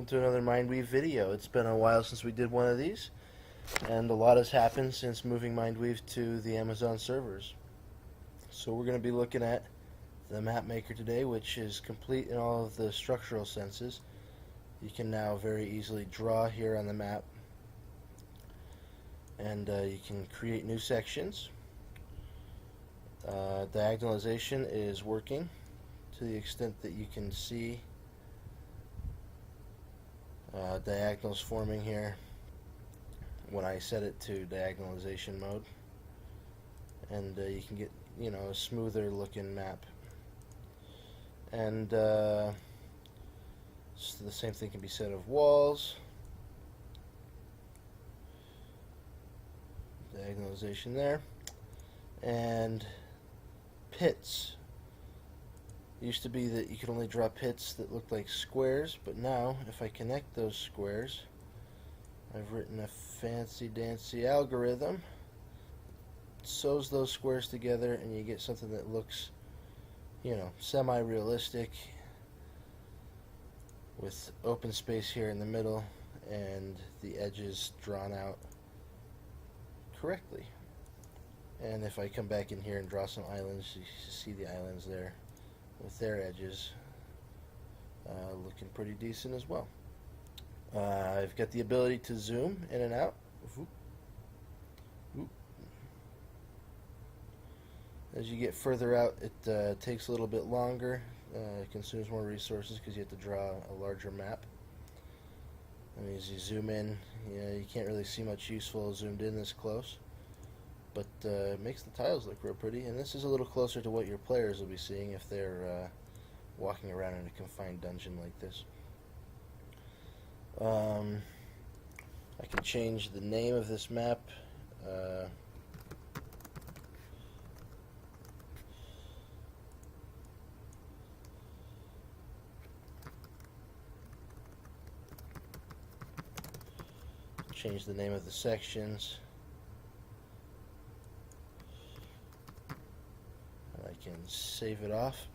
Welcome to another Mindweave video. It's been a while since we did one of these, and a lot has happened since moving Mindweave to the Amazon servers. So we're going to be looking at the map maker today, which is complete in all of the structural senses. You can now very easily draw here on the map, and you can create new sections. Diagonalization is working to the extent that you can see diagonals forming here when I set it to diagonalization mode, and you can get a smoother looking map. And so the same thing can be said of walls. Diagonalization there. And pits. It used to be that you could only draw pits that looked like squares, but now if I connect those squares, I've written a fancy dancy algorithm. It sews those squares together and you get something that looks, semi-realistic, with open space here in the middle and the edges drawn out correctly. And if I come back in here and draw some islands, you see the islands there with their edges looking pretty decent as well. I've got the ability to zoom in and out. As you get further out, it takes a little bit longer. It consumes more resources because you have to draw a larger map. And as you zoom in, you can't really see much useful zoomed in this close, but it makes the tiles look real pretty. And this is a little closer to what your players will be seeing if they're walking around in a confined dungeon like this. I can change the name of this map. Change the name of the sections. I can save it off.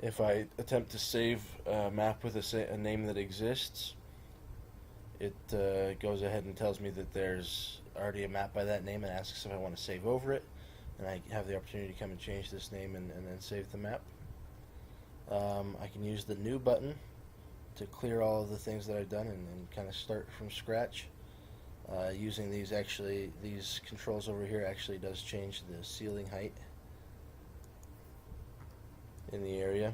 If I attempt to save a map with a name that exists, it goes ahead and tells me that there's already a map by that name and asks if I want to save over it. And I have the opportunity to come and change this name and then save the map. I can use the new button to clear all of the things that I've done and kind of start from scratch. Using these controls over here actually does change the ceiling height in the area.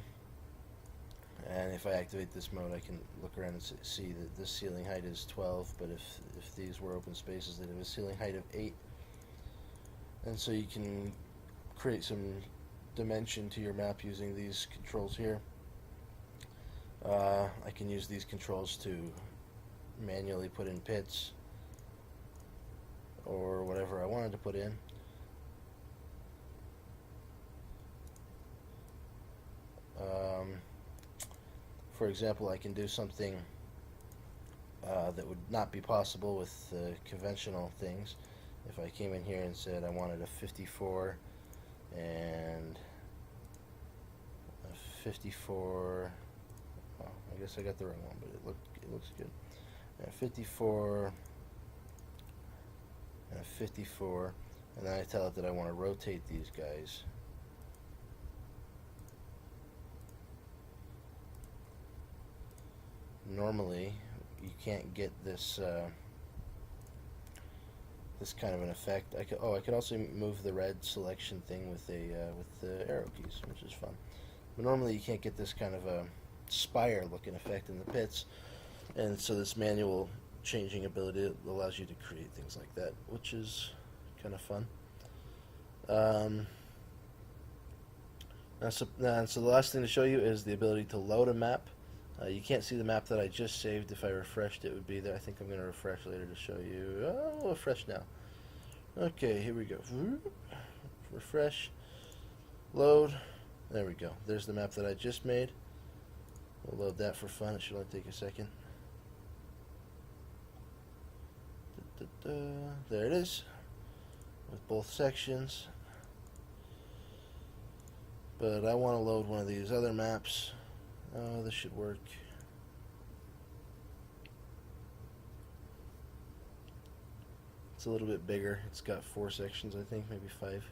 And if I activate this mode, I can look around and see that this ceiling height is 12, but if these were open spaces, they'd have a ceiling height of 8. And so you can create some dimension to your map using these controls here. I can use these controls to manually put in pits or whatever I wanted to put in. For example, I can do something that would not be possible with conventional things. If I came in here and said I wanted a 54 and a 54, oh, I guess I got the wrong one, but it looks good. And a 54 and a 54, and then I tell it that I want to rotate these guys. Normally, you can't get this this kind of an effect. I could also move the red selection thing with the arrow keys, which is fun. But normally, you can't get this kind of a spire-looking effect in the pits, and so this manual changing ability allows you to create things like that, which is kind of fun. So the last thing to show you is the ability to load a map. You can't see the map that I just saved. If I refreshed, it would be there. I think I'm going to refresh later to show you. Oh, refresh now. Okay, here we go. Refresh. Load. There we go. There's the map that I just made. We'll load that for fun. It should only take a second. There it is, with both sections. But I want to load one of these other maps. This should work. It's a little bit bigger. It's got 4 sections, I think, maybe 5.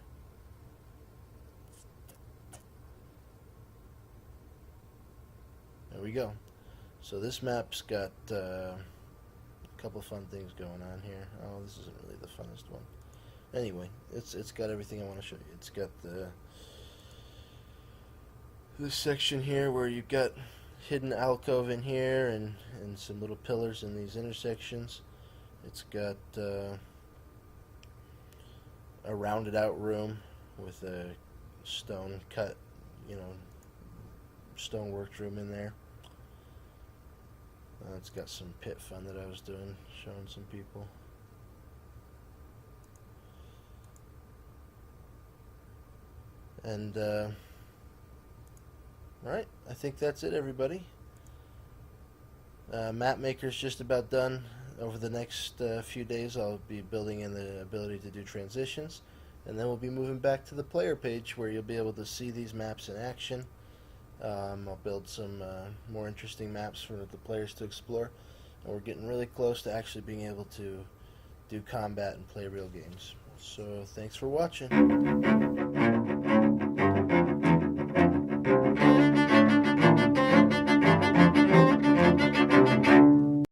There we go. So this map's got a couple fun things going on here. Oh, this isn't really the funnest one. Anyway, it's got everything I want to show you. It's got this section here where you've got hidden alcove in here and some little pillars in these intersections. It's got a rounded out room with a stone cut, stone worked room in there. It's got some pit fun that I was doing, showing some people. And alright, I think that's it, everybody. Map Maker's just about done. Over the next few days I'll be building in the ability to do transitions, and then we'll be moving back to the player page where you'll be able to see these maps in action. I'll build some more interesting maps for the players to explore, and we're getting really close to actually being able to do combat and play real games. So thanks for watching.